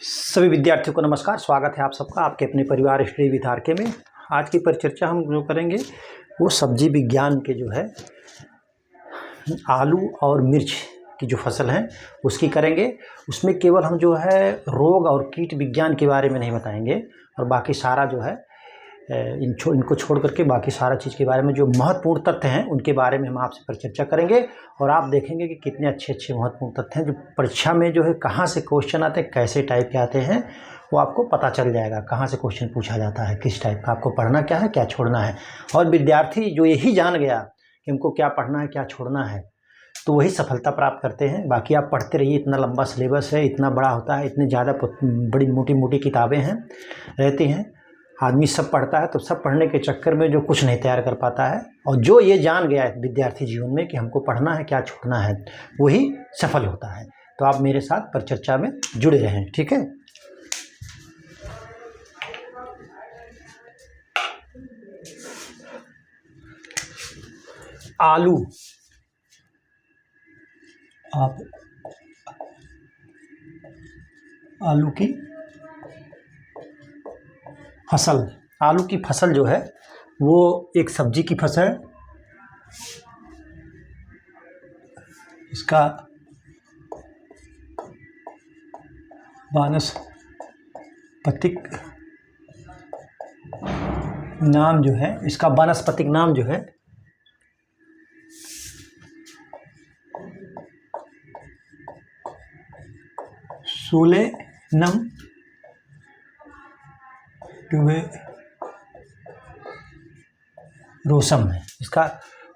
सभी विद्यार्थियों को नमस्कार। स्वागत है आप सबका आपके अपने परिवार स्टडी विद आरके में। आज की परिचर्चा हम जो करेंगे वो सब्जी विज्ञान के जो है आलू और मिर्च की जो फसल है उसकी करेंगे। उसमें केवल हम जो है रोग और कीट विज्ञान के बारे में नहीं बताएंगे और बाकी सारा जो है इनको छोड़ करके बाकी सारा चीज़ के बारे में जो महत्वपूर्ण तथ्य हैं उनके बारे में हम आपसे परिचर्चा करेंगे। और आप देखेंगे कि कितने अच्छे अच्छे महत्वपूर्ण तथ्य हैं जो परीक्षा में जो है कहाँ से क्वेश्चन आते हैं, कैसे टाइप के आते हैं, वो आपको पता चल जाएगा। कहाँ से क्वेश्चन पूछा जाता है, किस टाइप का, आपको पढ़ना क्या है, क्या छोड़ना है। और विद्यार्थी जो यही जान गया कि हमको क्या पढ़ना है, क्या छोड़ना है, तो वही सफलता प्राप्त करते हैं। बाकी आप पढ़ते रहिए, इतना लंबा सिलेबस है, इतना बड़ा होता है, इतनी ज़्यादा बड़ी मोटी मोटी किताबें हैं रहती हैं। आदमी सब पढ़ता है तो सब पढ़ने के चक्कर में जो कुछ नहीं तैयार कर पाता है। और जो ये जान गया है विद्यार्थी जीवन में कि हमको पढ़ना है, क्या छोड़ना है, वही सफल होता है। तो आप मेरे साथ परिचर्चा में जुड़े रहें, ठीक है। आलू, आप आलू की फसल, आलू की फसल जो है वो एक सब्जी की फसल है। इसका वानस्पतिक नाम जो है, इसका वानस्पतिक नाम जो है सोलेनम ट्यूबेरोसम है। इसका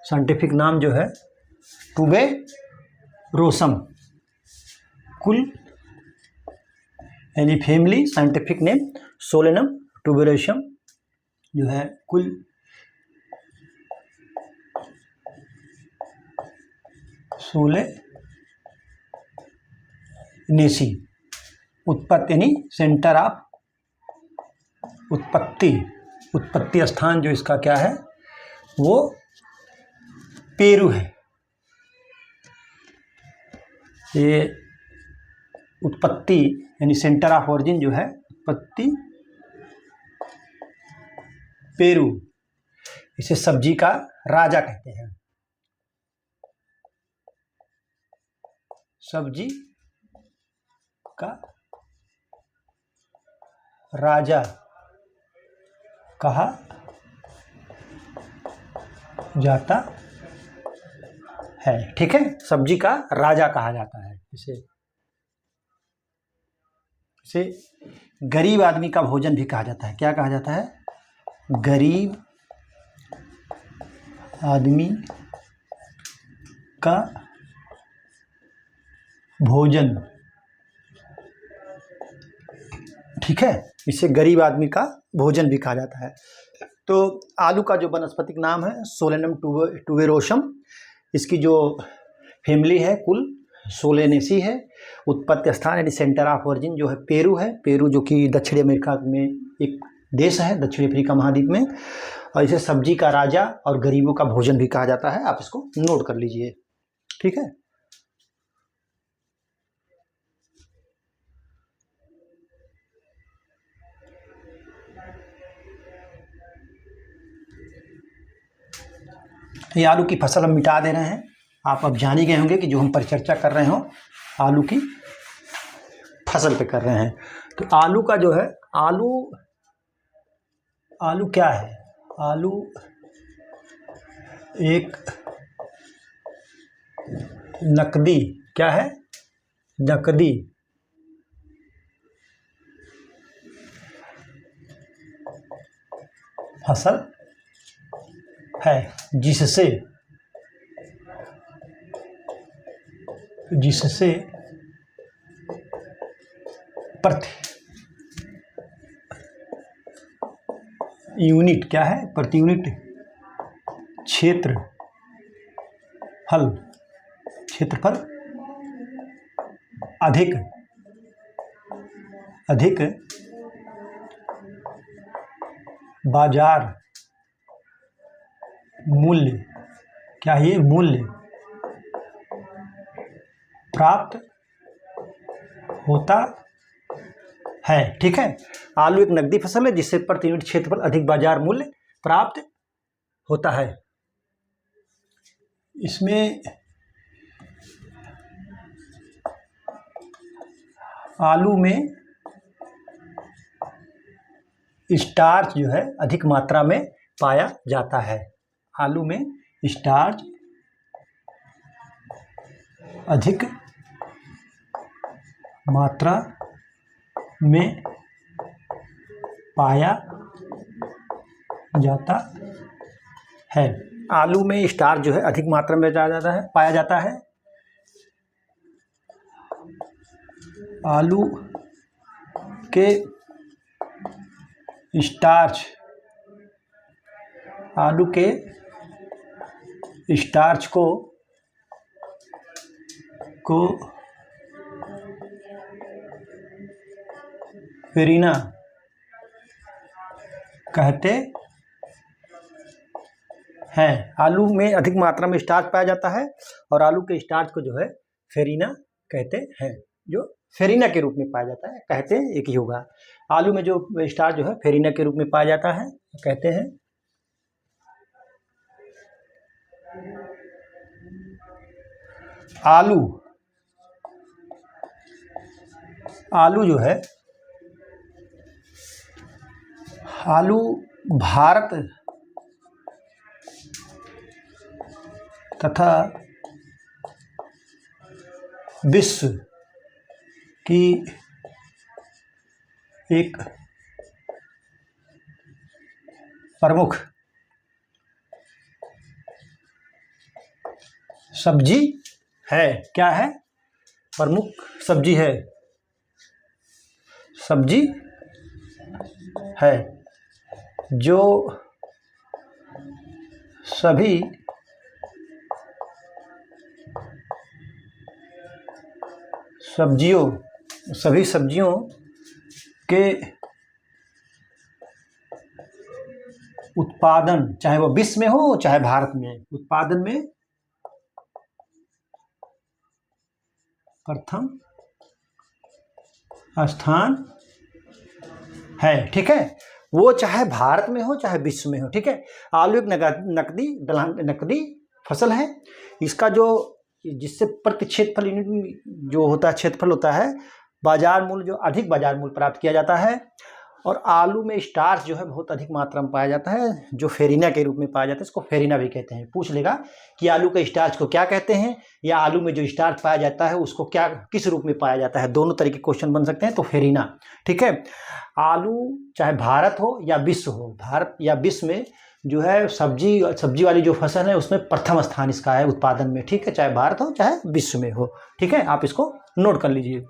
साइंटिफिक नाम जो है ट्यूबेरोसम, कुल यानी family scientific name Solanum tuberosum जो है, कुल सोलेनेसी। उत्पत्ति यानी सेंटर ऑफ उत्पत्ति स्थान जो इसका क्या है वो पेरू है। ये उत्पत्ति यानी सेंटर ऑफ ओरिजिन जो है उत्पत्ति पेरू। इसे सब्जी का राजा कहते हैं, सब्जी का राजा कहा जाता है, ठीक है। सब्जी का राजा कहा जाता है। इसे गरीब आदमी का भोजन भी कहा जाता है। क्या कहा जाता है? गरीब आदमी का भोजन, ठीक है। इसे गरीब आदमी का भोजन भी कहा जाता है। तो आलू का जो वानस्पतिक नाम है सोलेनम ट्यूबेरोसम, इसकी जो फैमिली है कुल सोलेनेसी है। उत्पत्ति स्थान यानी सेंटर ऑफ ओरिजिन जो है पेरू है। पेरू जो कि दक्षिण अमेरिका में एक देश है, दक्षिण अफ्रीका महाद्वीप में। और इसे सब्जी का राजा और गरीबों का भोजन भी कहा जाता है। आप इसको नोट कर लीजिए, ठीक है। ये आलू की फसल हम मिटा दे रहे हैं। आप अब जान ही गए होंगे कि जो हम परिचर्चा कर रहे हो आलू की फसल पे कर रहे हैं। तो आलू का जो है आलू क्या है? आलू एक नकदी, क्या है? नकदी फसल है जिससे प्रति यूनिट, क्या है? प्रति यूनिट क्षेत्रफल अधिक बाजार मूल्य, क्या ये मूल्य प्राप्त होता है। ठीक है, आलू एक नकदी फसल है जिससे प्रति यूनिट क्षेत्रफल अधिक बाजार मूल्य प्राप्त होता है। इसमें आलू में स्टार्च जो है अधिक मात्रा में पाया जाता है। आलू में स्टार्च अधिक मात्रा में पाया जाता है। आलू में स्टार्च जो है अधिक मात्रा में पाया जाता है। आलू के स्टार्च को फेरिना कहते हैं। आलू में अधिक मात्रा में स्टार्च पाया जाता है और आलू के स्टार्च को जो है फेरिना कहते हैं, जो फेरिना के रूप में पाया जाता है। कहते हैं एक ही होगा। आलू में जो स्टार्च जो है फेरिना के रूप में पाया जाता है, कहते हैं। आलू जो है आलू भारत तथा विश्व की एक प्रमुख सब्जी है। क्या है? प्रमुख सब्जी है। सब्जी है जो सभी सब्जियों के उत्पादन, चाहे वो विश्व में हो चाहे भारत में, उत्पादन में प्रथम स्थान है। ठीक है, वो चाहे भारत में हो चाहे विश्व में हो। ठीक है, आलू एक नकदी फसल है। इसका जिससे प्रति क्षेत्रफल यूनिट जो होता है, क्षेत्रफल होता है, बाजार मूल्य जो अधिक बाजार मूल्य प्राप्त किया जाता है। और आलू में स्टार्च जो है बहुत अधिक मात्रा में पाया जाता है, जो फेरिना के रूप में पाया जाता है। इसको फेरिना भी कहते हैं। पूछ लेगा कि आलू के स्टार्च को क्या कहते हैं, या आलू में जो स्टार्च पाया जाता है उसको किस रूप में पाया जाता है। दोनों तरीके क्वेश्चन बन सकते हैं, तो फेरिना। ठीक है, आलू चाहे भारत हो या विश्व हो, भारत या विश्व में जो है सब्जी वाली जो फसल है उसमें प्रथम स्थान इसका है उत्पादन में। ठीक है, चाहे भारत हो चाहे विश्व में हो। ठीक है, आप इसको नोट कर लीजिए।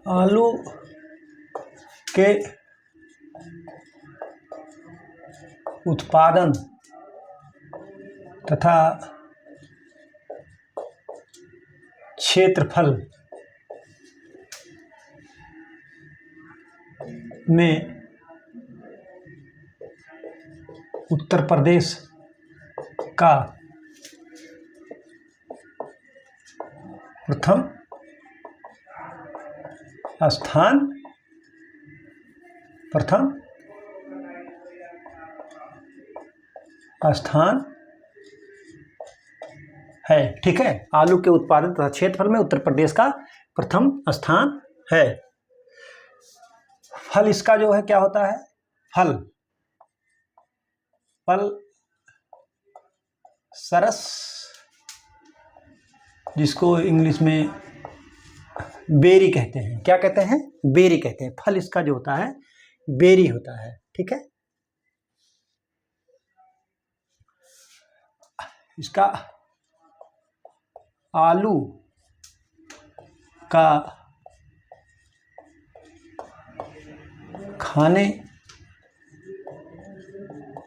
आलू के उत्पादन तथा क्षेत्रफल में उत्तर प्रदेश का प्रथम स्थान है। ठीक है, आलू के उत्पादन तथा क्षेत्रफल में उत्तर प्रदेश का प्रथम स्थान है। फल इसका जो है क्या होता है? फल सरस, जिसको इंग्लिश में बेरी कहते हैं। क्या कहते हैं? बेरी कहते हैं। फल इसका जो होता है बेरी होता है। ठीक है, इसका आलू का खाने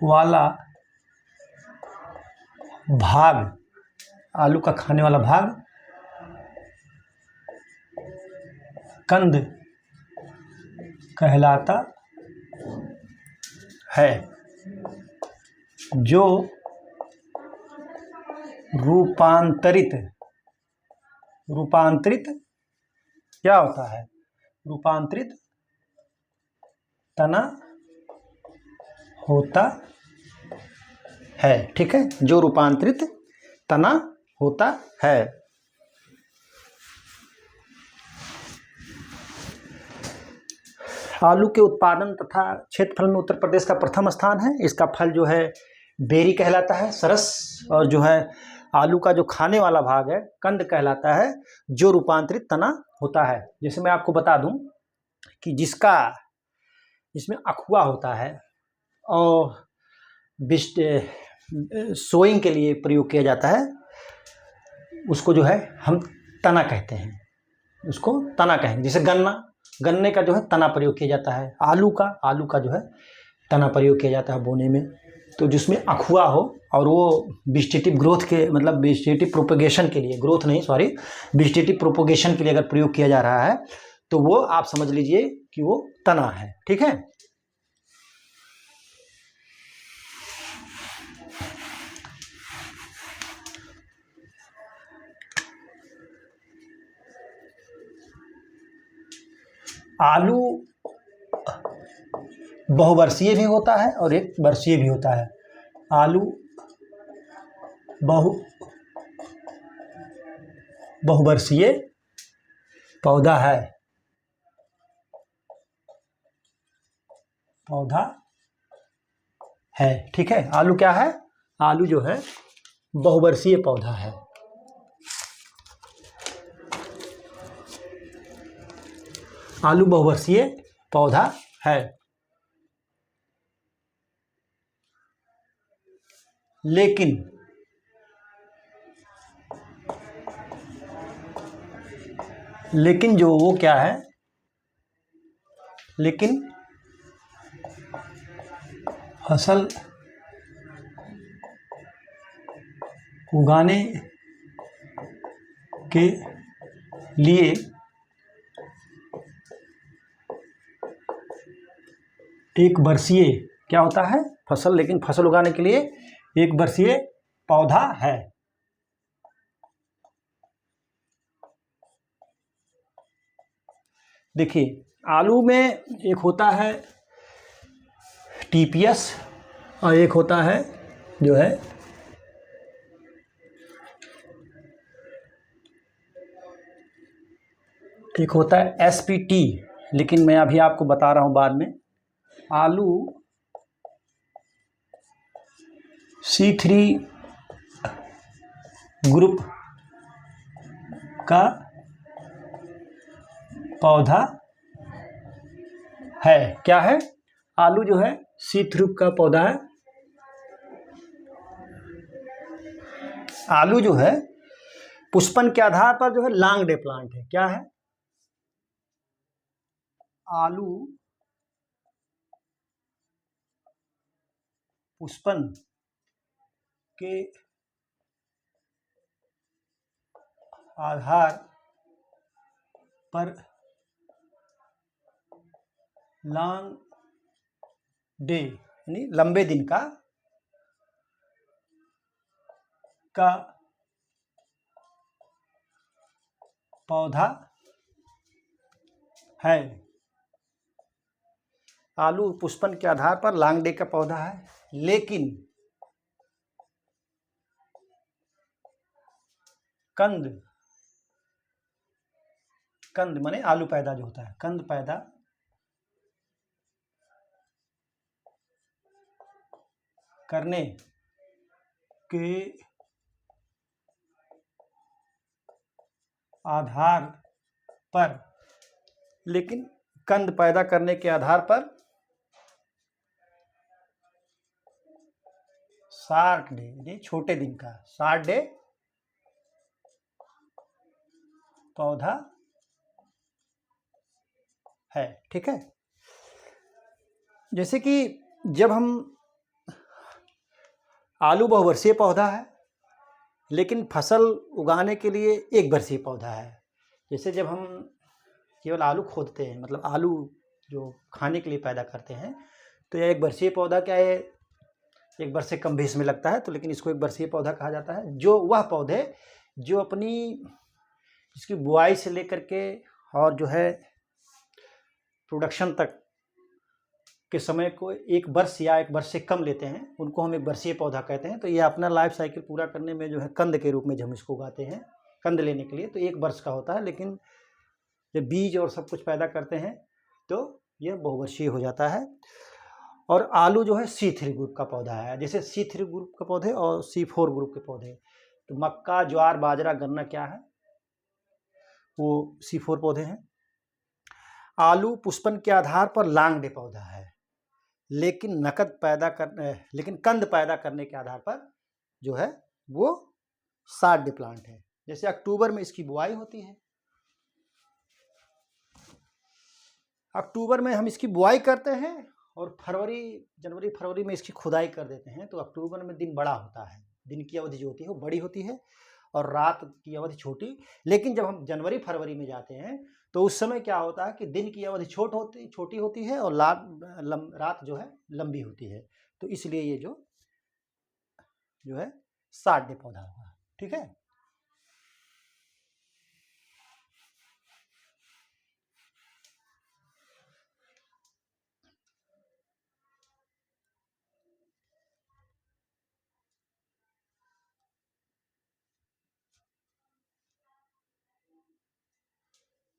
वाला भाग, आलू का खाने वाला भाग कंद कहलाता है, जो रूपांतरित क्या होता है? रूपांतरित तना होता है। ठीक है, जो रूपांतरित तना होता है। आलू के उत्पादन तथा क्षेत्रफल में उत्तर प्रदेश का प्रथम स्थान है। इसका फल जो है बेरी कहलाता है, सरस, और जो है आलू का जो खाने वाला भाग है कंद कहलाता है, जो रूपांतरित तना होता है। जैसे मैं आपको बता दूं कि इसमें अखुआ होता है और सोइंग के लिए प्रयोग किया जाता है, उसको जो है हम तना कहते हैं, उसको तना कहेंगे। जैसे गन्ने का जो है तना प्रयोग किया जाता है, आलू का जो है तना प्रयोग किया जाता है बोने में। तो जिसमें अखुआ हो और वो वेजिटेटिव ग्रोथ के मतलब वेजिटेटिव प्रोपगेशन के लिए, ग्रोथ नहीं सॉरी, वेजिटेटिव प्रोपगेशन के लिए अगर प्रयोग किया जा रहा है तो वो आप समझ लीजिए कि वो तना है। ठीक है, आलू बहुवर्षीय भी होता है और एक वर्षीय भी होता है। आलू बहुवर्षीय पौधा है। ठीक है, आलू क्या है? आलू जो है बहुवर्षीय पौधा है। आलू बहुवर्षीय पौधा है, लेकिन जो वो क्या है, लेकिन फसल उगाने के लिए एक वर्षीय क्या होता है? फसल, लेकिन फसल उगाने के लिए एक वर्षीय पौधा है। देखिए, आलू में एक होता है टीपीएस और एक होता है जो है एक होता है एसपीटी, लेकिन मैं अभी आपको बता रहा हूं बाद में। आलू C3 ग्रुप का पौधा है। क्या है? आलू जो है C3 ग्रुप का पौधा है। आलू जो है पुष्पन के आधार पर जो है लॉन्ग डे प्लांट है। क्या है? आलू पुष्पन के आधार पर लॉन्ग डे यानी लंबे दिन का पौधा है। आलू पुष्पन के आधार पर लॉन्ग डे का पौधा है, लेकिन कंद माने आलू पैदा जो होता है, कंद पैदा करने के आधार पर, लेकिन कंद पैदा करने के आधार पर 60 डे यानी छोटे दिन का 60 डे पौधा है। ठीक है, जैसे कि जब हम आलू बहुवर्षीय पौधा है, लेकिन फसल उगाने के लिए एक वर्षीय पौधा है। जैसे जब हम केवल आलू खोदते हैं, मतलब आलू जो खाने के लिए पैदा करते हैं, तो यह एक वर्षीय पौधा क्या है, एक वर्ष से कम भी इसमें लगता है, तो लेकिन इसको एक वर्षीय पौधा कहा जाता है। जो वह पौधे जो अपनी इसकी बुआई से लेकर के और जो है प्रोडक्शन तक के समय को एक वर्ष या एक वर्ष से कम लेते हैं, उनको हम एक वर्षीय पौधा कहते हैं। तो ये अपना लाइफ साइकिल पूरा करने में जो है कंद के रूप में जब हम इसको उगाते हैं, कंद लेने के लिए, तो एक वर्ष का होता है। लेकिन जब बीज और सब कुछ पैदा करते हैं तो यह बहुवर्षीय हो जाता है। और आलू जो है C3 ग्रुप का पौधा है। जैसे C3 ग्रुप के पौधे और C4 ग्रुप के पौधे, तो मक्का, ज्वार, बाजरा, गन्ना क्या है, वो C4 पौधे हैं। आलू पुष्पन के आधार पर लांगडे पौधा है, लेकिन कंद पैदा करने के आधार पर जो है वो साड्य प्लांट है। जैसे अक्टूबर में इसकी बुआई होती है, अक्टूबर में हम इसकी बुआई करते हैं और जनवरी फरवरी में इसकी खुदाई कर देते हैं। तो अक्टूबर में दिन बड़ा होता है, दिन की अवधि जो होती है वो बड़ी होती है और रात की अवधि छोटी। लेकिन जब हम जनवरी फरवरी में जाते हैं तो उस समय क्या होता है कि दिन की अवधि छोटी होती है और रात जो है लंबी होती है। तो इसलिए ये जो है साड्य पौधा हुआ। ठीक है।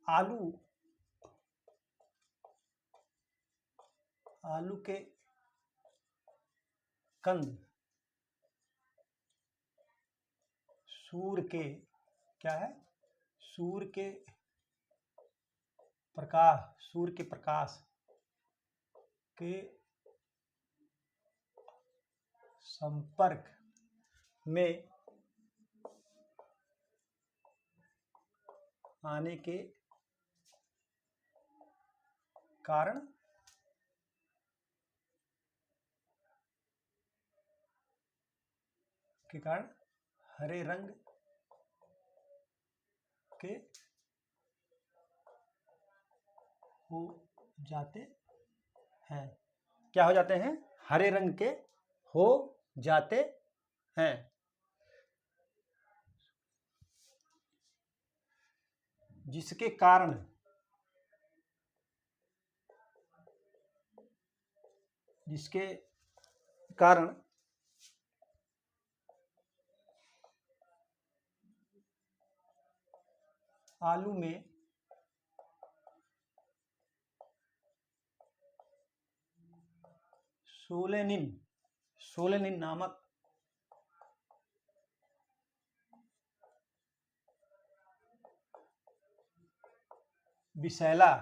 आलू के कंद सूर्य के क्या है, सूर्य के प्रकाश के संपर्क में आने के कारण हरे रंग के हो जाते हैं। क्या हो जाते हैं? हरे रंग के हो जाते हैं। जिसके कारण आलू में सोलेनिन नामक विषैला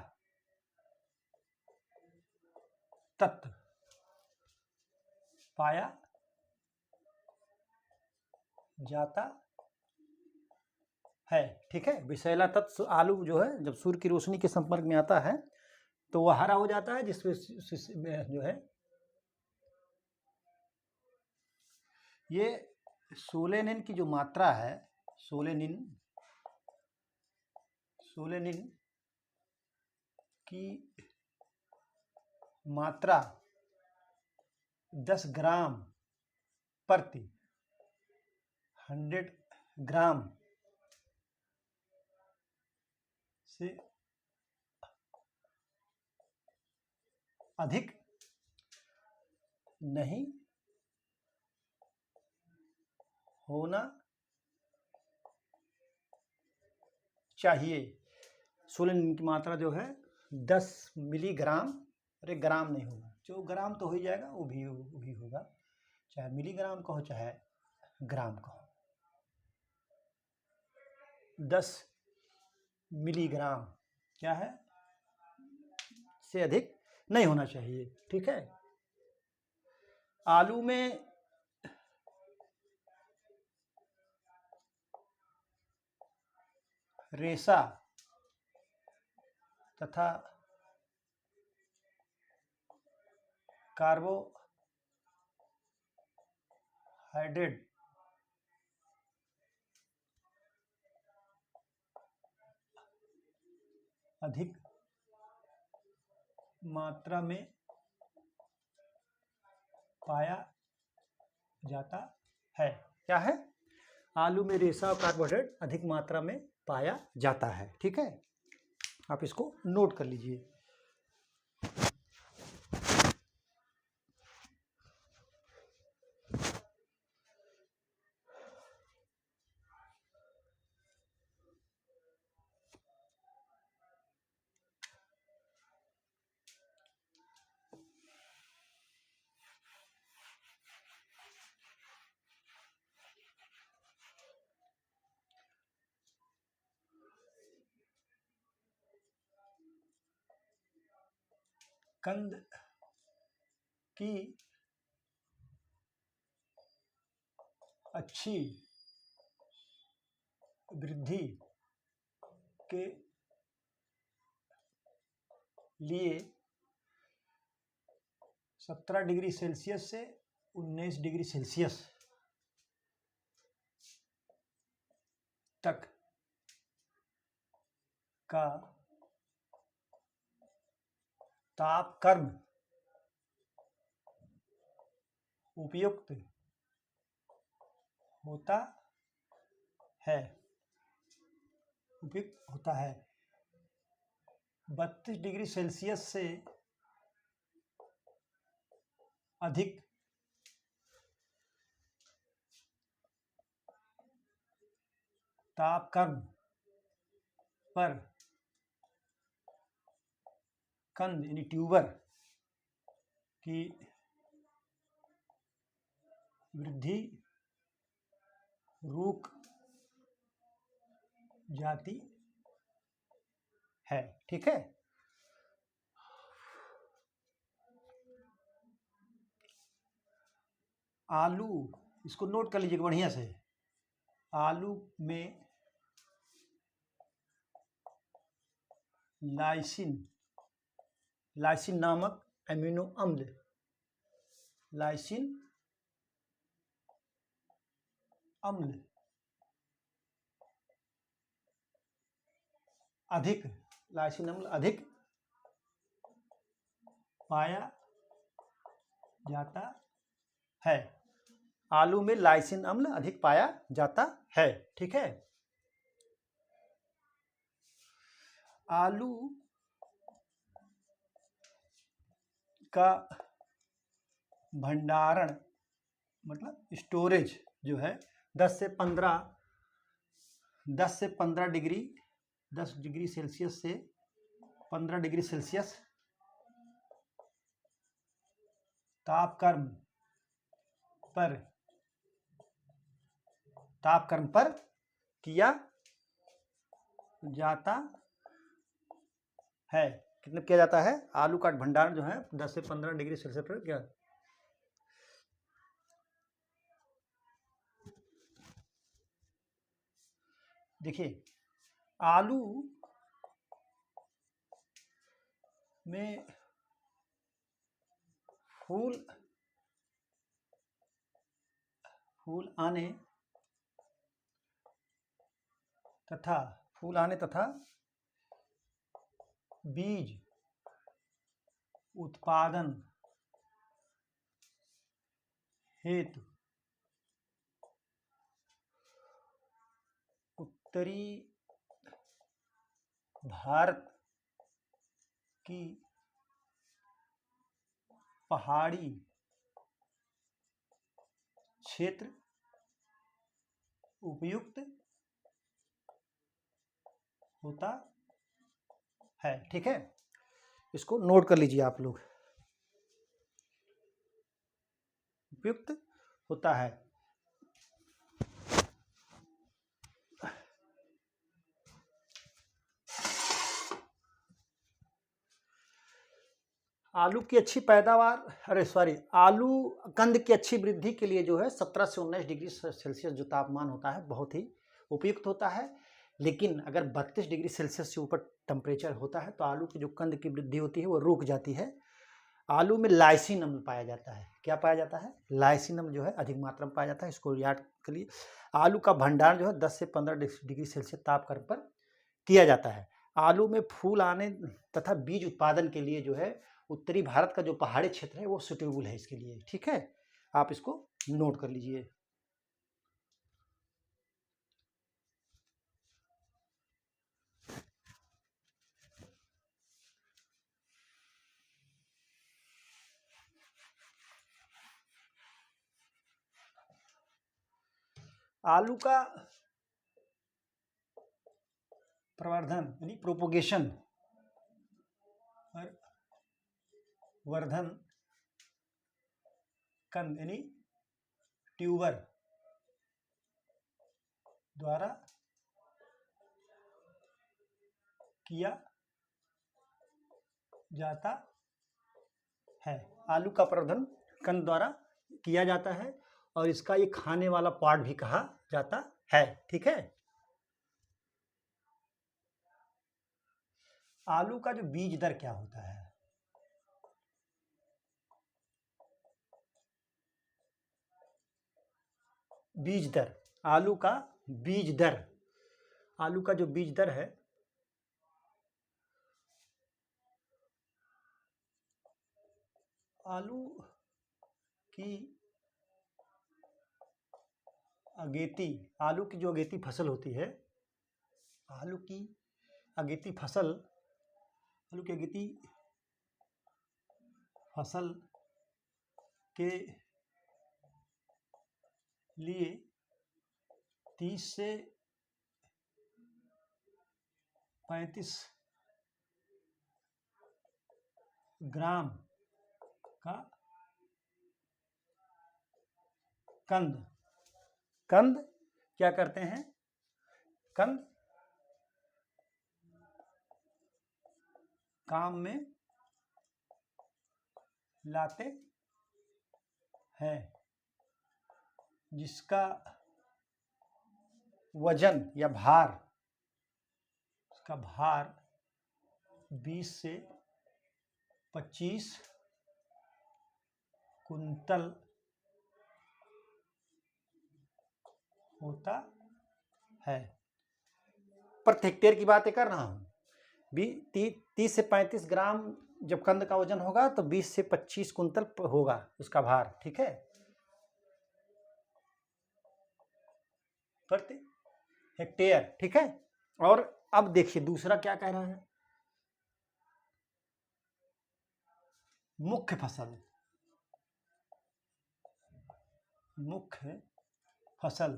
तत्व पाया जाता है। ठीक है। विषैला तत्व आलू जो है जब सूर्य की रोशनी के संपर्क में आता है तो वह हरा हो जाता है, जिसमें जो है ये सोलेनिन की जो मात्रा है, सोलेनिन की मात्रा 10 ग्राम प्रति 100 ग्राम से अधिक नहीं होना चाहिए। सोलेनिन की मात्रा जो है 10 मिलीग्राम, अरे ग्राम नहीं होगा, जो ग्राम तो हो ही जाएगा, वो भी होगा, चाहे मिलीग्राम कहो चाहे ग्राम कहो, 10 मिलीग्राम क्या है से अधिक नहीं होना चाहिए। ठीक है। आलू में रेशा तथा कार्बोहाइड्रेट कार्बोहाइड्रेट अधिक मात्रा में पाया जाता है। क्या है? आलू में रेशा और कार्बोहाइड्रेट अधिक मात्रा में पाया जाता है। ठीक है, आप इसको नोट कर लीजिए। कंद की अच्छी वृद्धि के लिए 17 डिग्री सेल्सियस से 19 डिग्री सेल्सियस तक का तापक्रम उपयुक्त होता है। 32 डिग्री सेल्सियस से अधिक तापक्रम पर कंद यानी ट्यूबर की वृद्धि रुक जाती है। ठीक है, आलू, इसको नोट कर लीजिएगा बढ़िया से। आलू में लाइसिन नामक एमिनो अम्ल, लाइसिन अम्ल अधिक पाया जाता है। आलू में लाइसिन अम्ल अधिक पाया जाता है। ठीक है, आलू का भंडारण मतलब स्टोरेज जो है 10 से 15 डिग्री 10 डिग्री सेल्सियस से 15 डिग्री सेल्सियस तापक्रम पर किया जाता है। कितना किया जाता है? आलू का भंडारण जो है 10 से 15 डिग्री सेल्सियस पर क्या? देखिए, आलू में फूल आने तथा बीज उत्पादन हेतु उत्तरी भारत की पहाड़ी क्षेत्र उपयुक्त होता है। ठीक है, इसको नोट कर लीजिए आप लोग, उपयुक्त होता है। आलू की अच्छी पैदावार आलू कंद की अच्छी वृद्धि के लिए जो है 17 से 19 डिग्री सेल्सियस जो तापमान होता है बहुत ही उपयुक्त होता है। लेकिन अगर 32 डिग्री सेल्सियस से ऊपर टेम्परेचर होता है तो आलू की जो कंद की वृद्धि होती है वो रुक जाती है। आलू में लाइसिन अम्ल पाया जाता है। क्या पाया जाता है? लाइसिन अम्ल जो है अधिक मात्रा में पाया जाता है। इसको याद के लिए आलू का भंडारण जो है 10 से 15 डिग्री सेल्सियस तापक्रम पर किया जाता है। आलू में फूल आने तथा बीज उत्पादन के लिए जो है उत्तरी भारत का जो पहाड़ी क्षेत्र है वो सुटेबल है इसके लिए। ठीक है, आप इसको नोट कर लीजिए। आलू का प्रवर्धन यानी प्रोपोगेशन वर्धन कंद यानी ट्यूबर द्वारा किया जाता है। आलू का प्रवर्धन कंद द्वारा किया जाता है और इसका ये खाने वाला पार्ट भी कहा जाता है। ठीक है, आलू का जो बीज दर क्या होता है? बीज दर, आलू का बीज दर, आलू का जो बीज दर है आलू की अगेती, आलू की जो अगेती फसल होती है, आलू की अगेती फसल, आलू की अगेती फसल के लिए 30 से 35 ग्राम का कंद क्या करते हैं? कंद काम में लाते हैं, जिसका वजन या भार, उसका भार 20 से 25 कुंतल होता है। प्रति हेक्टेयर की बातें कर रहा हूँ। 30 से 35 ग्राम जब कंद का वजन होगा तो 20 से 25 कुंतल होगा उसका भार। ठीक है, प्रति हेक्टेयर। ठीक है, और अब देखिए दूसरा क्या कह रहा है? मुख्य फसल, मुख्य फसल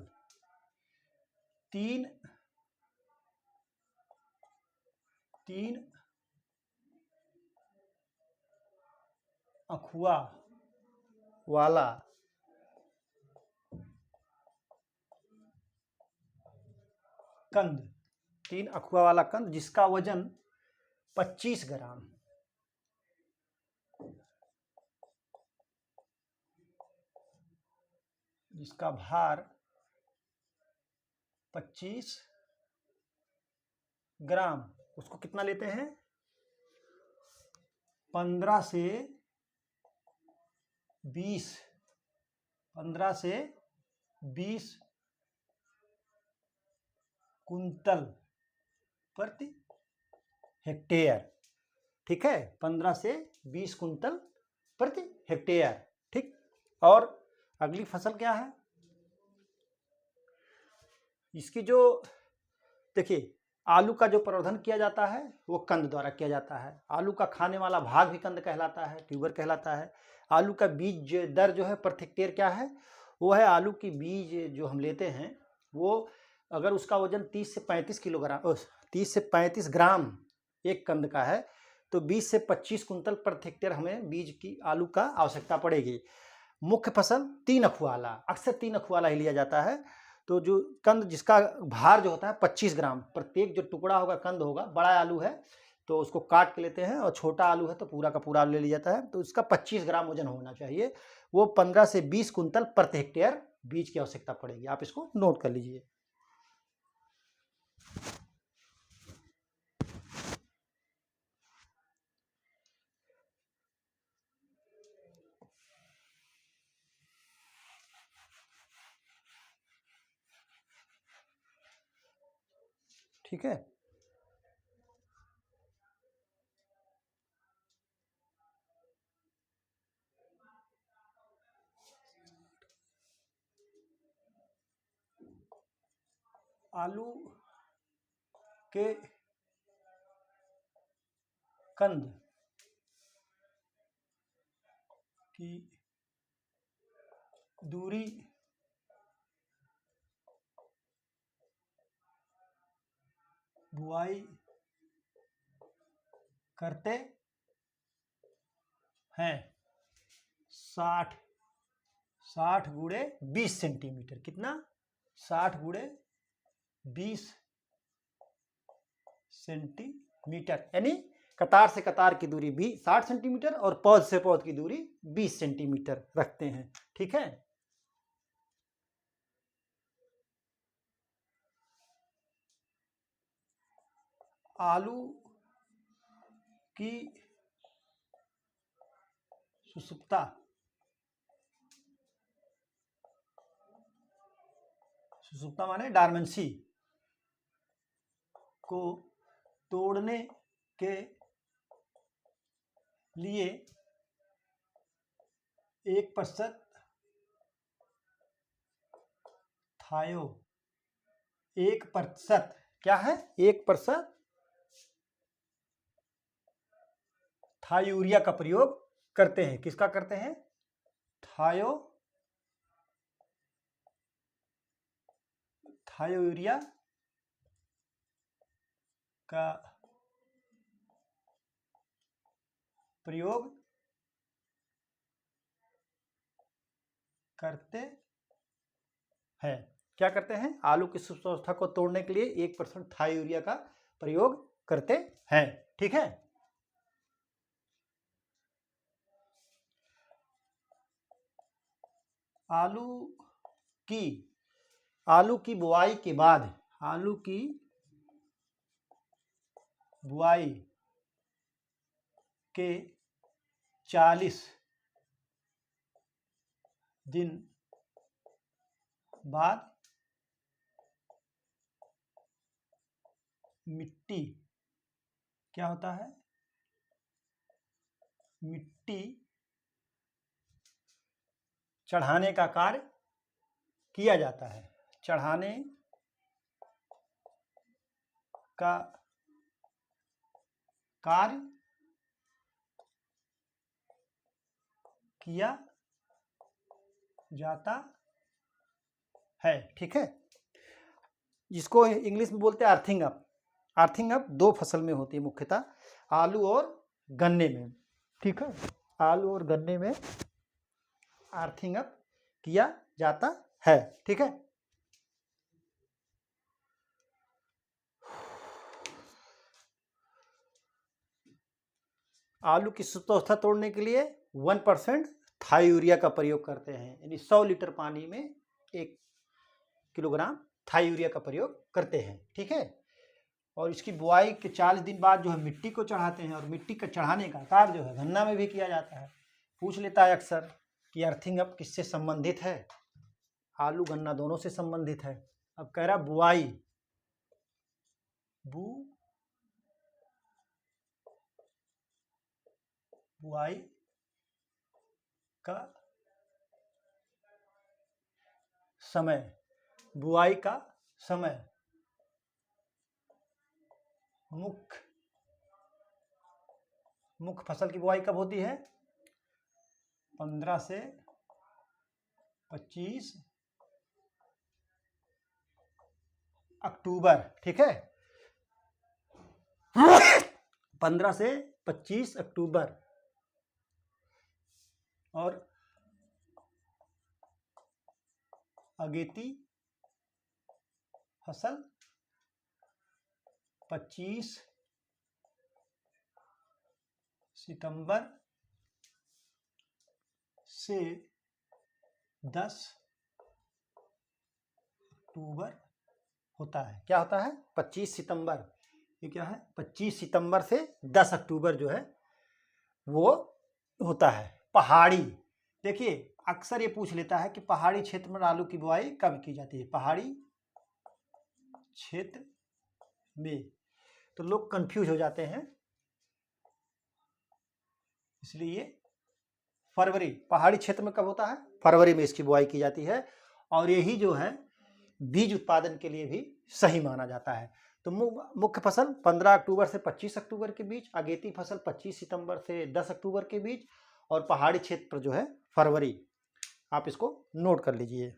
3 अखुआ वाला कंद, 3 अखुआ वाला कंद जिसका वजन 25 ग्राम, जिसका भार 25 ग्राम, उसको कितना लेते हैं? 15 से 20 कुंतल प्रति हेक्टेयर। ठीक है, 15 से 20 कुंतल प्रति हेक्टेयर। ठीक, और अगली फसल क्या है इसकी? जो देखिए आलू का जो प्रवर्धन किया जाता है वो कंद द्वारा किया जाता है। आलू का खाने वाला भाग भी कंद कहलाता है, ट्यूबर कहलाता है। आलू का बीज दर जो है प्रति हेक्टेयर क्या है? वो है आलू की बीज जो हम लेते हैं वो अगर उसका वजन 30 से 35 किलोग्राम 30 से 35 ग्राम एक कंद का है तो 20 से 25 कुंतल प्रति हेक्टेयर हमें बीज की आलू का आवश्यकता पड़ेगी। मुख्य फसल 3 अखुआला, अक्सर 3 अखुआला ही लिया जाता है। तो जो कंद जिसका भार जो होता है 25 ग्राम, प्रत्येक जो टुकड़ा होगा कंद होगा, बड़ा आलू है तो उसको काट के लेते हैं और छोटा आलू है तो पूरा का पूरा ले लिया जाता है, तो इसका 25 ग्राम वजन होना चाहिए। वो 15 से 20 कुंतल प्रति हेक्टेयर बीज की आवश्यकता पड़ेगी। आप इसको नोट कर लीजिए। ठीक है। आलू के कंद की दूरी बुआई करते हैं 60 गुणे 20 सेंटीमीटर। कितना? 60 गुणे 20 सेंटीमीटर, यानी कतार से कतार की दूरी भी 60 सेंटीमीटर और पौध से पौध की दूरी 20 सेंटीमीटर रखते हैं। ठीक है। आलू की सुसुप्ता माने डार्मेंसी को तोड़ने के लिए 1% थायो 1% क्या है? 1% थायूरिया का प्रयोग करते हैं। किसका करते हैं? थायोयूरिया का प्रयोग करते हैं। क्या करते हैं? आलू की सुसुप्ता को तोड़ने के लिए 1% थायोयूरिया का प्रयोग करते हैं। ठीक है। आलू की बुआई के बाद बुआई के 40 दिन बाद मिट्टी क्या होता है? मिट्टी चढ़ाने का कार्य किया जाता है। चढ़ाने का कार्य किया जाता है। ठीक है। जिसको इंग्लिश में बोलते हैं अर्थिंग अप। अर्थिंग अप 2 फसल में होती है मुख्यतः, आलू और गन्ने में। ठीक है। आलू और गन्ने में अर्थिंग अप किया जाता है। ठीक है। आलू की सुसुप्ता तोड़ने के लिए 1% थायूरिया का प्रयोग करते हैं, यानी 100 लीटर पानी में 1 किलोग्राम थायूरिया का प्रयोग करते हैं। ठीक है। और इसकी बुआई के 40 दिन बाद जो है मिट्टी को चढ़ाते हैं, और मिट्टी का चढ़ाने का कार्य जो है गन्ना में भी किया जाता है। पूछ लेता है अक्सर कि अर्थिंग अप किससे संबंधित है? आलू गन्ना दोनों से संबंधित है। अब कह रहा बुआई का समय मुख्य फसल की बुआई कब होती है? 15 से 25 अक्टूबर। ठीक है। 15 से 25 अक्टूबर। और अगेती फसल 25 सितंबर से 10 अक्टूबर होता है। क्या होता है? 25 सितंबर। ये क्या है? 25 सितंबर से 10 अक्टूबर जो है वो होता है। पहाड़ी, देखिए अक्सर ये पूछ लेता है कि पहाड़ी क्षेत्र में आलू की बुआई कब की जाती है? पहाड़ी क्षेत्र में, तो लोग कंफ्यूज हो जाते हैं, इसलिए फरवरी, पहाड़ी क्षेत्र में कब होता है? फरवरी में इसकी बुआई की जाती है, और यही जो है बीज उत्पादन के लिए भी सही माना जाता है। तो मुख्य फसल 15 अक्टूबर से 25 अक्टूबर के बीच, अगेती फसल 25 सितंबर से 10 अक्टूबर के बीच, और पहाड़ी क्षेत्र पर जो है फरवरी। आप इसको नोट कर लीजिए।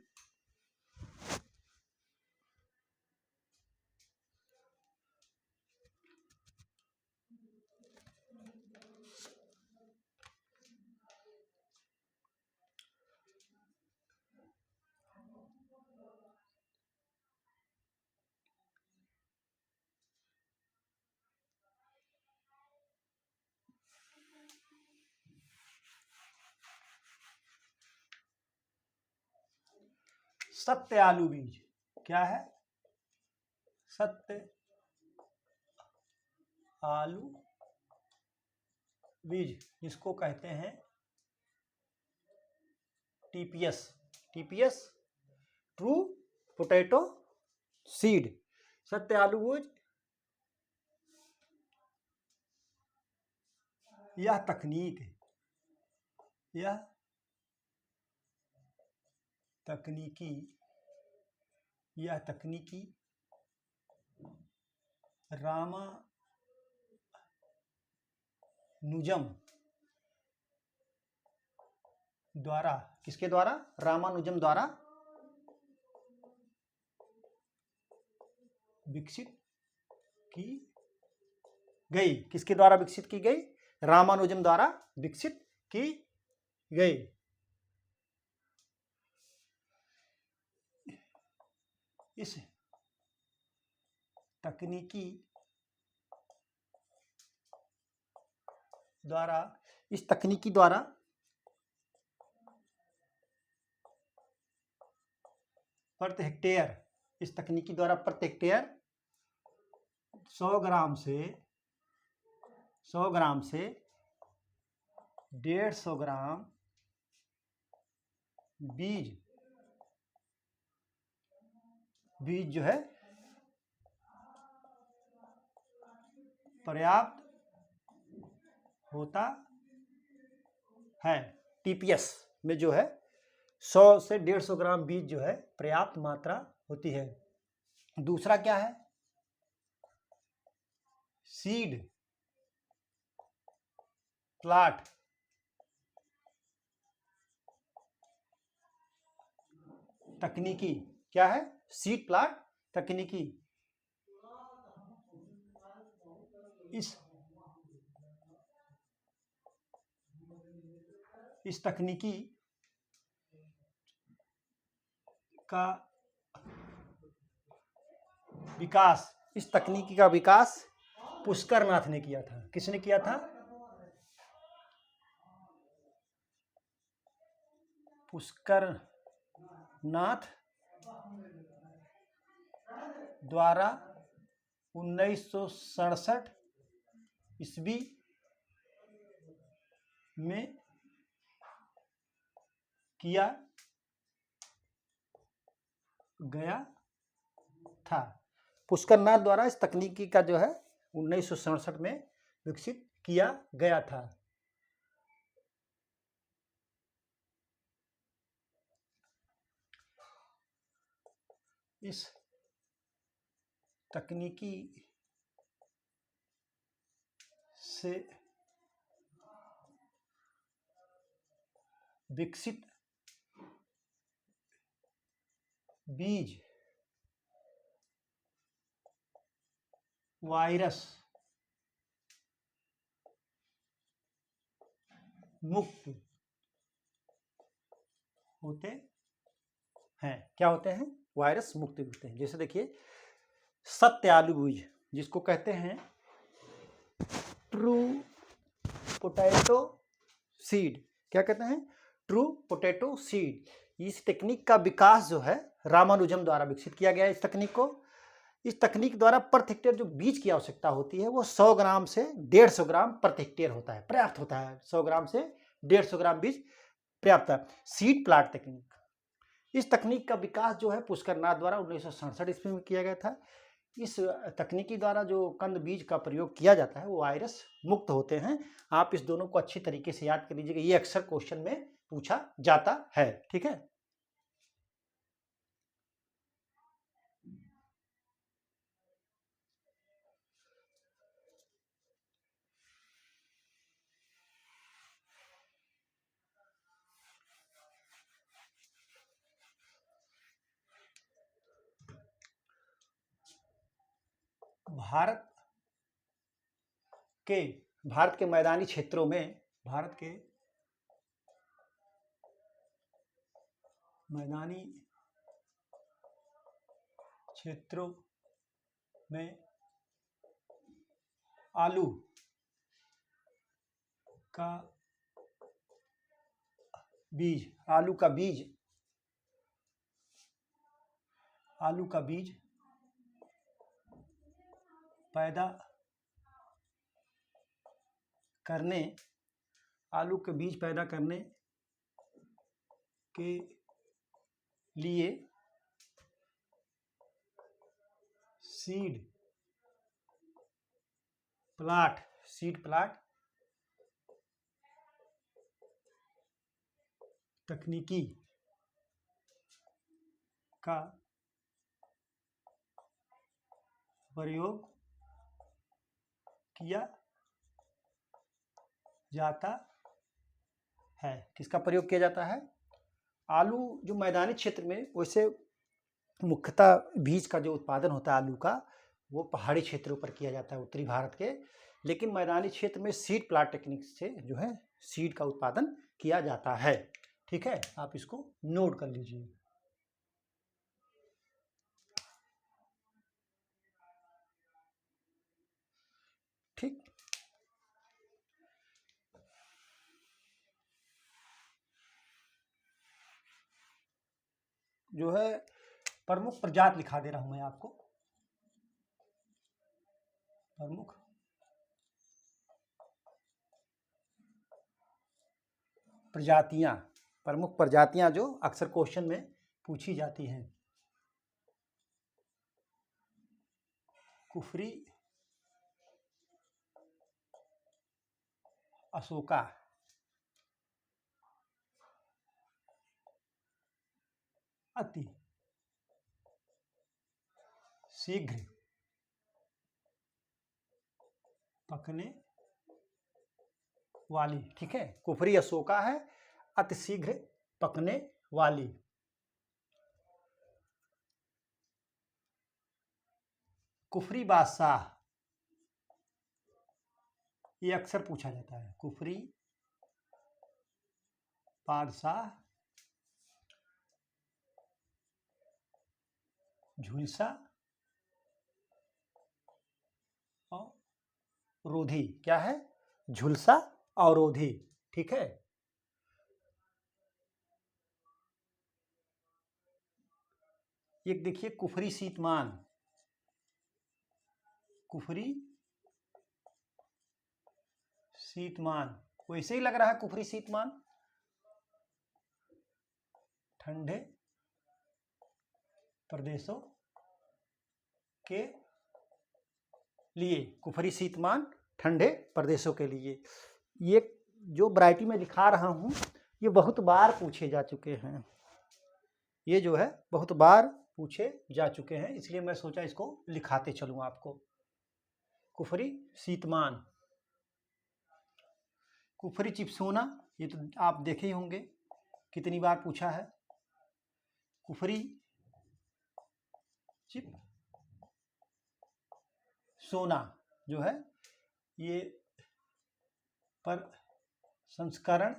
सत्य आलू बीज क्या है? सत्य आलू बीज, जिसको कहते हैं TPS, TPS true potato seed. सत्य आलू बीज यह तकनीक, यह तकनीकी, यह तकनीकी रामानुजम द्वारा, किसके द्वारा? रामानुजम द्वारा विकसित की गई। किसके द्वारा विकसित की गई? रामानुजम द्वारा विकसित की गई। इस तकनीकी द्वारा, इस तकनीकी द्वारा प्रति हेक्टेयर, इस तकनीकी द्वारा प्रति हेक्टेयर 100 ग्राम से 150 ग्राम बीज जो है पर्याप्त होता है। टीपीएस में जो है 100 से 150 ग्राम बीज जो है पर्याप्त मात्रा होती है। दूसरा क्या है? सीड प्लाट तकनीकी, क्या है? सीड प्लाट तकनीकी। इस तकनीकी का विकास, इस तकनीकी का विकास पुष्करनाथ ने किया था। किसने किया था? पुष्करनाथ द्वारा 1967 ईस्वी में किया गया था। पुष्करनाथ द्वारा इस तकनीकी का जो है 1967 में विकसित किया गया था। इस तकनीकी से विकसित बीज वायरस मुक्त होते हैं। क्या होते हैं? वायरस मुक्त होते हैं। जैसे देखिए सत्य आलू बीज, जिसको कहते हैं ट्रू पोटैटो सीड। क्या कहते हैं? True potato seed. इस तकनीक का विकास जो है रामानुजम द्वारा विकसित किया गया है। इस तकनीक को, इस तकनीक द्वारा प्रति हेक्टेयर जो बीज की आवश्यकता होती है वो 100 ग्राम से 150 ग्राम प्रति हेक्टेयर होता है, पर्याप्त होता है। 100 ग्राम से 150 ग्राम बीज पर्याप्त है। सीड प्लाट तकनीक, इस तकनीक का विकास जो है पुष्करनाथ द्वारा 1967 ईस्वी में किया गया था। इस तकनीकी द्वारा जो कंद बीज का प्रयोग किया जाता है वो वायरस मुक्त होते हैं। आप इस दोनों को अच्छी तरीके से याद कर लीजिएगा, ये अक्सर क्वेश्चन में पूछा जाता है। ठीक है, भारत के मैदानी क्षेत्रों में, भारत के मैदानी क्षेत्रों में आलू का बीज पैदा करने के लिए सीड प्लाट तकनीकी का प्रयोग किया जाता है। किसका प्रयोग किया जाता है? आलू जो मैदानी क्षेत्र में, वैसे मुख्यतः बीज का जो उत्पादन होता है आलू का, वो पहाड़ी क्षेत्रों पर किया जाता है, उत्तरी भारत के। लेकिन मैदानी क्षेत्र में सीड प्लांट टेक्निक से जो है सीड का उत्पादन किया जाता है। ठीक है, आप इसको नोट कर लीजिए। ठीक, जो है प्रमुख प्रजाति लिखा दे रहा हूं मैं आपको। प्रमुख प्रजातियां जो अक्सर क्वेश्चन में पूछी जाती हैं। कुफरी, अशोका, अति शीघ्र पकने वाली। ठीक है, कुफरी अशोका है, अति शीघ्र पकने वाली। कुफरी बादशाह, ये अक्सर पूछा जाता है। कुफरी बादशाह, झुलसा और रोधी। क्या है? झुलसा और रोधी। ठीक है, एक देखिए कुफरी शीतमान, वैसे ही लग रहा है कुफरी शीतमान, ठंडे प्रदेशों के लिए। कुफरी शीतमान ठंडे प्रदेशों के लिए। ये जो वैरायटी में दिखा रहा हूं, ये बहुत बार पूछे जा चुके हैं। ये जो है बहुत बार पूछे जा चुके हैं, इसलिए मैं सोचा इसको लिखाते चलूं आपको। कुफरी शीतमान, कुफरी चिपसोना, ये तो आप देखे ही होंगे कितनी बार पूछा है। कुफरी चिप सोना जो है ये पर संस्करण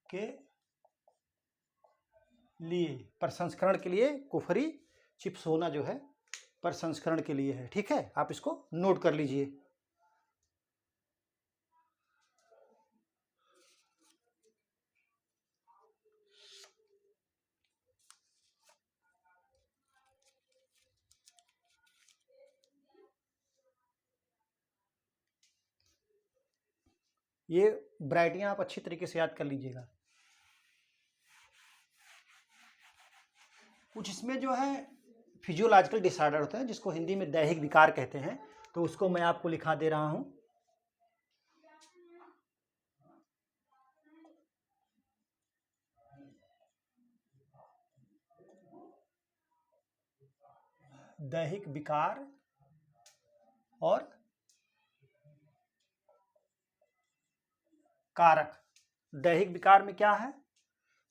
के लिए कुफरी चिपसोना जो है प्रसंस्करण के लिए है। ठीक है, आप इसको नोट कर लीजिए। ये वैरायटियां आप अच्छी तरीके से याद कर लीजिएगा। कुछ इसमें जो है फिजियोलॉजिकल डिसऑर्डर होते हैं जिसको हिंदी में दैहिक विकार कहते हैं, तो उसको मैं आपको लिखा दे रहा हूं। दैहिक विकार और कारक। दैहिक विकार में क्या है?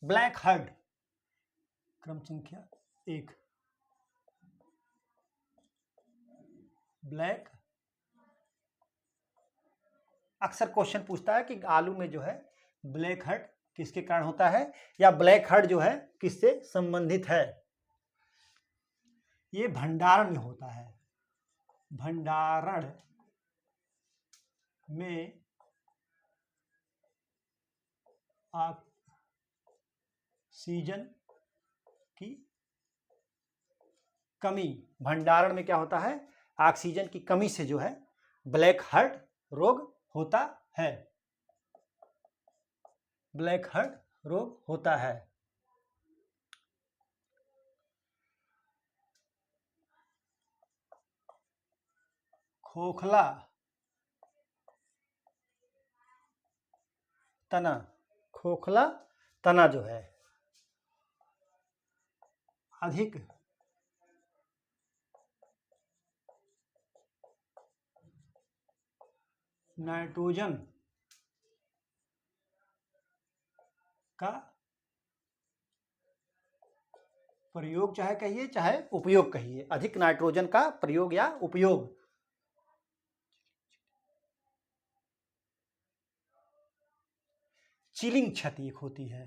ब्लैक हेड, क्रम संख्या 1, ब्लैक। अक्सर क्वेश्चन पूछता है कि आलू में जो है ब्लैक हेड किसके कारण होता है, या ब्लैक हेड जो है किससे संबंधित है। ये भंडारण में होता है। भंडारण में ऑक्सीजन की कमी, भंडारण में क्या होता है, ऑक्सीजन की कमी से जो है ब्लैक हेड रोग होता है। ब्लैक हेड रोग होता है। खोखला तना, खोखला तना जो है अधिक नाइट्रोजन का प्रयोग, चाहे कहिए चाहे उपयोग कहिए, अधिक नाइट्रोजन का प्रयोग या उपयोग। चिलिंग क्षति एक होती है।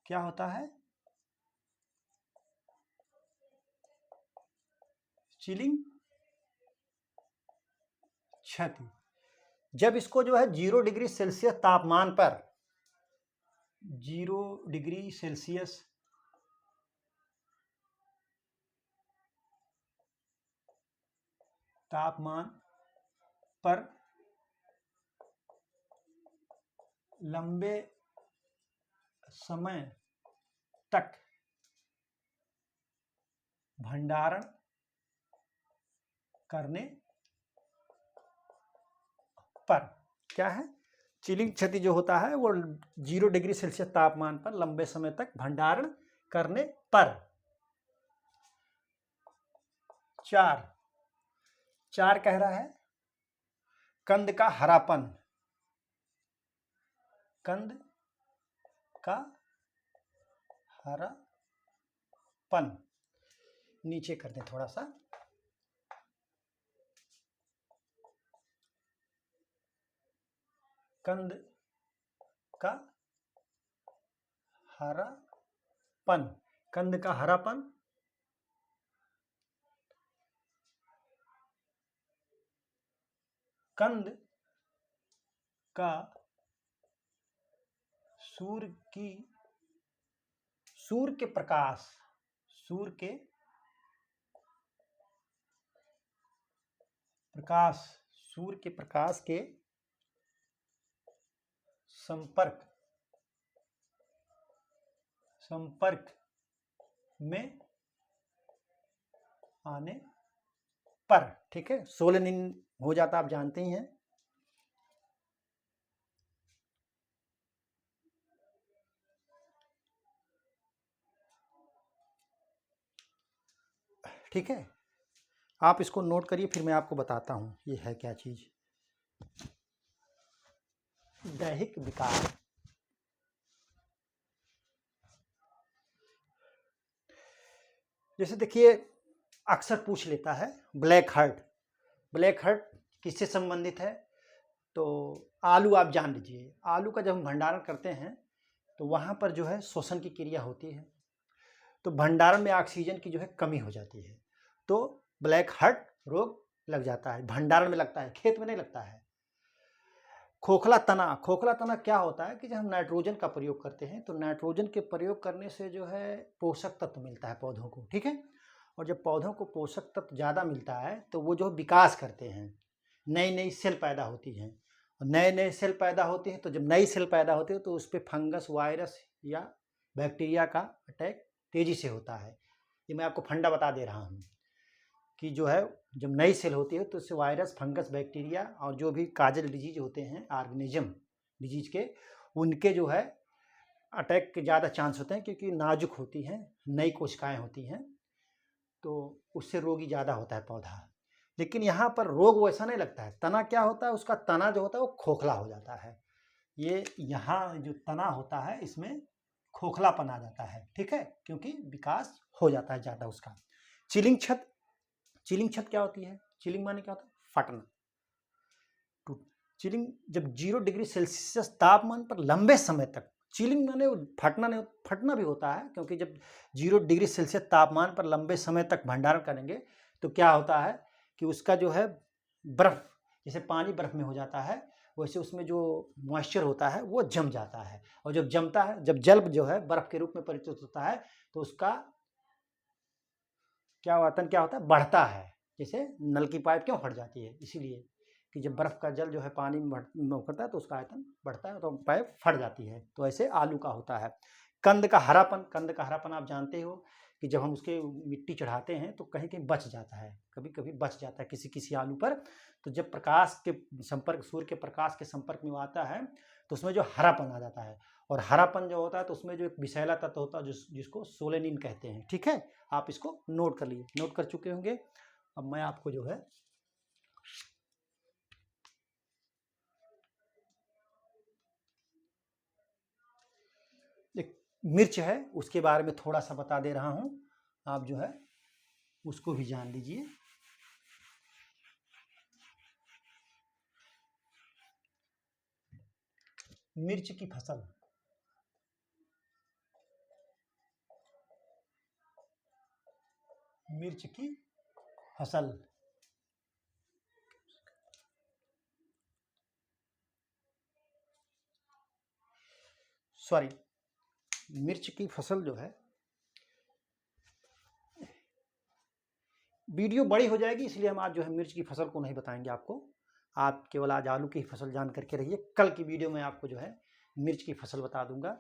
क्या होता है? चिलिंग क्षति। जब इसको जो है 0 डिग्री सेल्सियस तापमान पर, 0 डिग्री सेल्सियस तापमान पर लंबे समय तक भंडारण करने पर, क्या है, चिलिंग क्षति जो होता है वो 0 डिग्री सेल्सियस तापमान पर लंबे समय तक भंडारण करने पर। 4 कह रहा है कंद का हरापन, कंद का हरापन। नीचे कर दें थोड़ा सा, कंद का हरापन, कंद का हरापन कंद का सूर्य के प्रकाश, सूर्य के प्रकाश, सूर्य के प्रकाश के संपर्क में आने पर, ठीक है, सोलनिन हो जाता, आप जानते ही हैं। ठीक है, आप इसको नोट करिए, फिर मैं आपको बताता हूं ये है क्या चीज। दैहिक विकार। जैसे देखिए अक्सर पूछ लेता है ब्लैक हेड, ब्लैक हेड किससे संबंधित है, तो आलू आप जान लीजिए, आलू का जब हम भंडारण करते हैं तो वहाँ पर जो है श्वसन की क्रिया होती है, तो भंडारण में ऑक्सीजन की जो है कमी हो जाती है, तो ब्लैक हेड रोग लग जाता है। भंडारण में लगता है, खेत में नहीं लगता है। खोखला तना, खोखला तना क्या होता है कि जब हम नाइट्रोजन का प्रयोग करते हैं तो नाइट्रोजन के प्रयोग करने से जो है पोषक तत्व मिलता है पौधों को, ठीक है, और जब पौधों को पोषक तत्व ज़्यादा मिलता है तो वो जो विकास करते हैं, नई नई सेल पैदा होती हैं, और नए नए सेल पैदा होते हैं, तो जब नई सेल पैदा होती है तो उस पर फंगस, वायरस या बैक्टीरिया का अटैक तेज़ी से होता है। ये मैं आपको फंडा बता दे रहा हूँ कि जो है जब नई सेल होती है तो उससे वायरस, फंगस, बैक्टीरिया और जो भी काजल डिजीज होते हैं, ऑर्गेनिज्म डिजीज के, उनके जो है अटैक के ज़्यादा चांस होते हैं क्योंकि नाजुक होती हैं, नई कोशिकाएं होती हैं, तो उससे रोगी ज़्यादा होता है पौधा। लेकिन यहाँ पर रोग वैसा नहीं लगता है। तना क्या होता है, उसका तना जो होता है वो खोखला हो जाता है। ये यहाँ जो तना होता है इसमें खोखलापन आ जाता है, ठीक है, क्योंकि विकास हो जाता है ज़्यादा उसका। चिलिंग छत, चिलिंग छत क्या होती है? चिलिंग माने क्या होता है? फटना। चिलिंग जब 0 डिग्री सेल्सियस तापमान पर लंबे समय तक, चिलिंग माने फटना नहीं, फटना भी होता है क्योंकि जब 0 डिग्री सेल्सियस तापमान पर लंबे समय तक भंडारण करेंगे तो क्या होता है कि उसका जो है बर्फ, जैसे पानी बर्फ में हो जाता है वैसे उसमें जो मॉइस्चर होता है वो जम जाता है, और जब जमता है, जब जल जो है बर्फ के रूप में परिवर्तित होता है तो उसका क्या होता है, बढ़ता है। जैसे नल की पाइप क्यों फट जाती है, इसीलिए कि जब बर्फ का जल जो है पानी में उखड़ता है तो उसका आयतन बढ़ता है तो पाइप फट जाती है। तो ऐसे आलू का होता है। कंद का हरापन, कंद का हरापन आप जानते हो कि जब हम उसके मिट्टी चढ़ाते हैं तो कहीं कहीं बच जाता है, कभी कभी बच जाता है किसी किसी आलू पर। तो जब प्रकाश के संपर्क, सूर्य के प्रकाश के संपर्क में वो आता है तो उसमें जो हरापन आ जाता है, और हरापन जो होता है तो उसमें जो एक विषैला तत्व होता है जिसको सोलेनिन कहते हैं, ठीक है। आप इसको नोट कर लिए, नोट कर चुके होंगे। अब मैं आपको जो है एक मिर्च है उसके बारे में थोड़ा सा बता दे रहा हूँ, आप जो है उसको भी जान लीजिए। मिर्च की फसल, मिर्च की फसल, सॉरी, मिर्च की फसल जो है, वीडियो बड़ी हो जाएगी इसलिए हम आज जो है मिर्च की फसल को नहीं बताएंगे आपको। आप केवल आज आलू की फसल जान करके रहिए, कल की वीडियो में आपको जो है मिर्च की फसल बता दूंगा।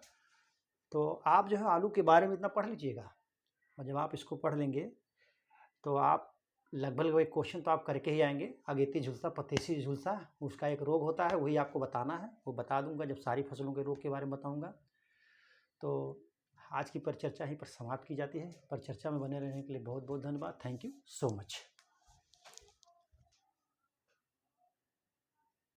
तो आप जो है आलू के बारे में इतना पढ़ लीजिएगा, और जब आप इसको पढ़ लेंगे तो आप लगभग एक क्वेश्चन तो आप करके ही आएंगे। अगेती झुलसा, पतेसी झुलसा, उसका एक रोग होता है, वही आपको बताना है, वो बता दूंगा जब सारी फसलों के रोग के बारे में बताऊंगा। तो आज की परिचर्चा यहीं पर समाप्त की जाती है। परिचर्चा में बने रहने के लिए बहुत बहुत धन्यवाद। Thank you so much.